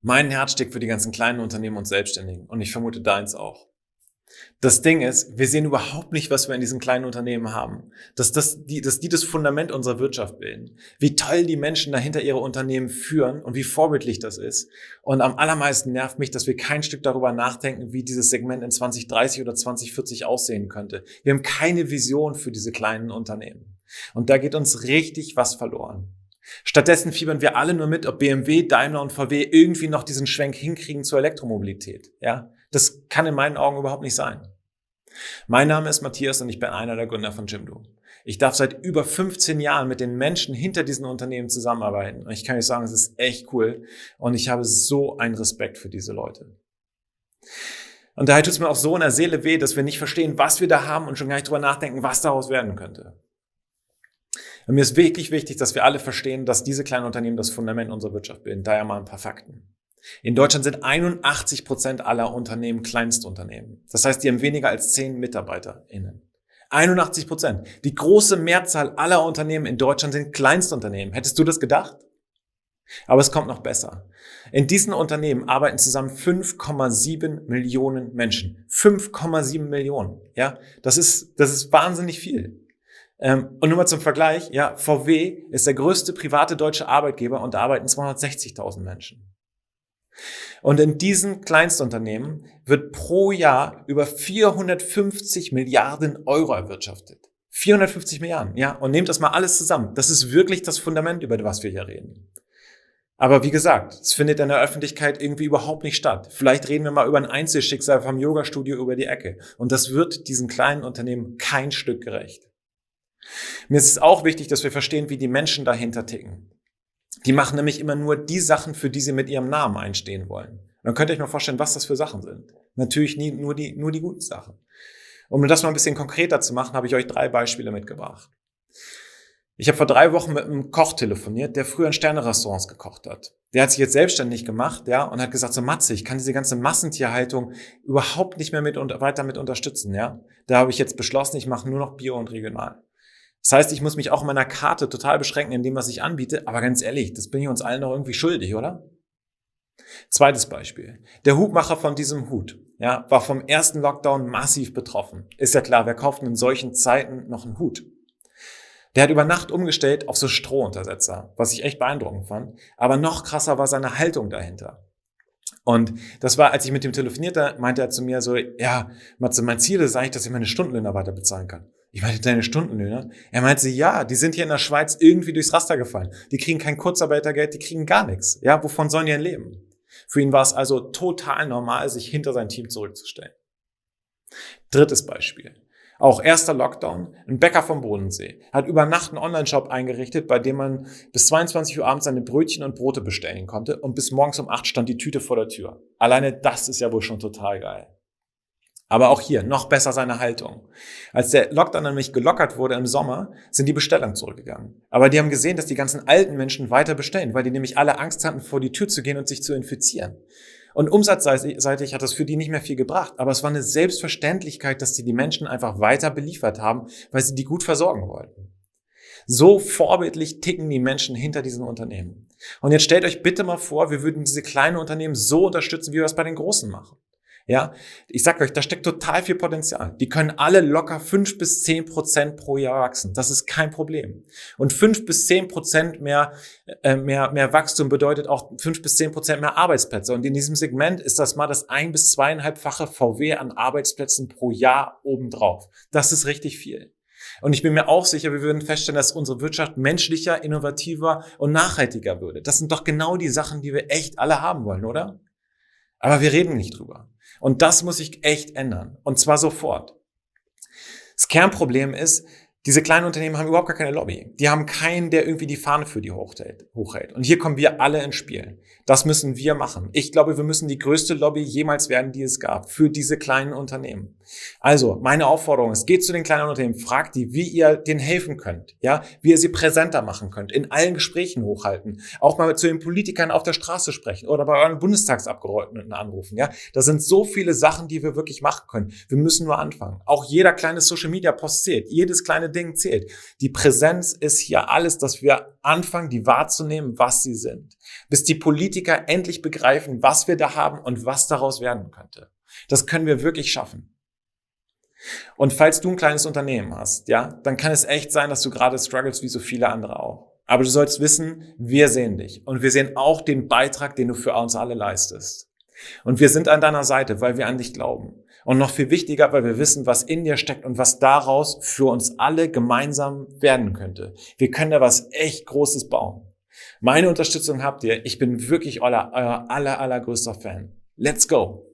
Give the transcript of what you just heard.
Mein Herz steckt für die ganzen kleinen Unternehmen und Selbstständigen und ich vermute deins auch. Das Ding ist, wir sehen überhaupt nicht, was wir in diesen kleinen Unternehmen haben. Dass die das Fundament unserer Wirtschaft bilden. Wie toll die Menschen dahinter ihre Unternehmen führen und wie vorbildlich das ist. Und am allermeisten nervt mich, dass wir kein Stück darüber nachdenken, wie dieses Segment in 2030 oder 2040 aussehen könnte. Wir haben keine Vision für diese kleinen Unternehmen. Und da geht uns richtig was verloren. Stattdessen fiebern wir alle nur mit, ob BMW, Daimler und VW irgendwie noch diesen Schwenk hinkriegen zur Elektromobilität. Ja, das kann in meinen Augen überhaupt nicht sein. Mein Name ist Matthias und ich bin einer der Gründer von Jimdo. Ich darf seit über 15 Jahren mit den Menschen hinter diesen Unternehmen zusammenarbeiten. Und ich kann euch sagen, es ist echt cool und ich habe so einen Respekt für diese Leute. Und daher tut es mir auch so in der Seele weh, dass wir nicht verstehen, was wir da haben und schon gar nicht drüber nachdenken, was daraus werden könnte. Und mir ist wirklich wichtig, dass wir alle verstehen, dass diese kleinen Unternehmen das Fundament unserer Wirtschaft bilden. Daher mal ein paar Fakten. In Deutschland sind 81% aller Unternehmen Kleinstunternehmen. Das heißt, die haben weniger als 10 MitarbeiterInnen. 81%. Die große Mehrzahl aller Unternehmen in Deutschland sind Kleinstunternehmen. Hättest du das gedacht? Aber es kommt noch besser. In diesen Unternehmen arbeiten zusammen 5,7 Millionen Menschen. 5,7 Millionen. Ja, das ist wahnsinnig viel. Und nur mal zum Vergleich, ja, VW ist der größte private deutsche Arbeitgeber und da arbeiten 260.000 Menschen. Und in diesen Kleinstunternehmen wird pro Jahr über 450 Milliarden Euro erwirtschaftet. 450 Milliarden, ja, und nehmt das mal alles zusammen. Das ist wirklich das Fundament, über was wir hier reden. Aber wie gesagt, es findet in der Öffentlichkeit irgendwie überhaupt nicht statt. Vielleicht reden wir mal über ein Einzelschicksal vom Yoga-Studio über die Ecke. Und das wird diesen kleinen Unternehmen kein Stück gerecht. Mir ist es auch wichtig, dass wir verstehen, wie die Menschen dahinter ticken. Die machen nämlich immer nur die Sachen, für die sie mit ihrem Namen einstehen wollen. Und dann könnt ihr euch mal vorstellen, was das für Sachen sind. Natürlich nie nur die guten Sachen. Um das mal ein bisschen konkreter zu machen, habe ich euch 3 Beispiele mitgebracht. Ich habe vor 3 Wochen mit einem Koch telefoniert, der früher in Sterne-Restaurants gekocht hat. Der hat sich jetzt selbstständig gemacht, ja, und hat gesagt, so Matze, ich kann diese ganze Massentierhaltung überhaupt nicht mehr weiter mit unterstützen, ja. Da habe ich jetzt beschlossen, ich mache nur noch Bio und regional. Das heißt, ich muss mich auch in meiner Karte total beschränken in dem, was ich anbiete. Aber ganz ehrlich, das bin ich uns allen noch irgendwie schuldig, oder? Zweites Beispiel. Der Hutmacher von diesem Hut, ja, war vom ersten Lockdown massiv betroffen. Ist ja klar, wer kauft in solchen Zeiten noch einen Hut? Der hat über Nacht umgestellt auf so Strohuntersetzer, was ich echt beeindruckend fand. Aber noch krasser war seine Haltung dahinter. Und das war, als ich mit ihm telefonierte, meinte er zu mir so, ja, Matze, mein Ziel ist eigentlich, dass ich meine Stundenlöhner weiter bezahlen kann. Ich meinte, deine Stundenlöhner? Er meinte, ja, die sind hier in der Schweiz irgendwie durchs Raster gefallen. Die kriegen kein Kurzarbeitergeld, die kriegen gar nichts. Ja, wovon sollen die denn leben? Für ihn war es also total normal, sich hinter sein Team zurückzustellen. Drittes Beispiel. Auch erster Lockdown. Ein Bäcker vom Bodensee hat über Nacht einen Online-Shop eingerichtet, bei dem man bis 22 Uhr abends seine Brötchen und Brote bestellen konnte und bis morgens um 8 stand die Tüte vor der Tür. Alleine das ist ja wohl schon total geil. Aber auch hier noch besser seine Haltung. Als der Lockdown nämlich gelockert wurde im Sommer, sind die Bestellungen zurückgegangen. Aber die haben gesehen, dass die ganzen alten Menschen weiter bestellen, weil die nämlich alle Angst hatten, vor die Tür zu gehen und sich zu infizieren. Und umsatzseitig hat das für die nicht mehr viel gebracht. Aber es war eine Selbstverständlichkeit, dass die Menschen einfach weiter beliefert haben, weil sie die gut versorgen wollten. So vorbildlich ticken die Menschen hinter diesen Unternehmen. Und jetzt stellt euch bitte mal vor, wir würden diese kleinen Unternehmen so unterstützen, wie wir das bei den Großen machen. Ja, ich sag euch, da steckt total viel Potenzial. Die können alle locker 5-10% pro Jahr wachsen. Das ist kein Problem. Und 5-10% mehr Wachstum bedeutet auch 5-10% mehr Arbeitsplätze. Und in diesem Segment ist das mal das 1- bis 2,5-fache VW an Arbeitsplätzen pro Jahr obendrauf. Das ist richtig viel. Und ich bin mir auch sicher, wir würden feststellen, dass unsere Wirtschaft menschlicher, innovativer und nachhaltiger würde. Das sind doch genau die Sachen, die wir echt alle haben wollen, oder? Aber wir reden nicht drüber. Und das muss sich echt ändern. Und zwar sofort. Das Kernproblem ist, diese kleinen Unternehmen haben überhaupt gar keine Lobby. Die haben keinen, der irgendwie die Fahne für die hochhält. Und hier kommen wir alle ins Spiel. Das müssen wir machen. Ich glaube, wir müssen die größte Lobby jemals werden, die es gab, für diese kleinen Unternehmen. Also, meine Aufforderung ist, geht zu den kleinen Unternehmen, fragt die, wie ihr denen helfen könnt, ja, wie ihr sie präsenter machen könnt, in allen Gesprächen hochhalten, auch mal zu den Politikern auf der Straße sprechen oder bei euren Bundestagsabgeordneten anrufen, ja. Das sind so viele Sachen, die wir wirklich machen können. Wir müssen nur anfangen. Auch jeder kleine Social-Media-Post zählt. Jedes kleine kleine Ding zählt. Die Präsenz ist hier alles, dass wir anfangen, die wahrzunehmen, was sie sind. Bis die Politiker endlich begreifen, was wir da haben und was daraus werden könnte. Das können wir wirklich schaffen. Und falls du ein kleines Unternehmen hast, ja, dann kann es echt sein, dass du gerade struggles wie so viele andere auch. Aber du sollst wissen, wir sehen dich und wir sehen auch den Beitrag, den du für uns alle leistest. Und wir sind an deiner Seite, weil wir an dich glauben. Und noch viel wichtiger, weil wir wissen, was in dir steckt und was daraus für uns alle gemeinsam werden könnte. Wir können da was echt Großes bauen. Meine Unterstützung habt ihr. Ich bin wirklich euer allergrößter Fan. Let's go!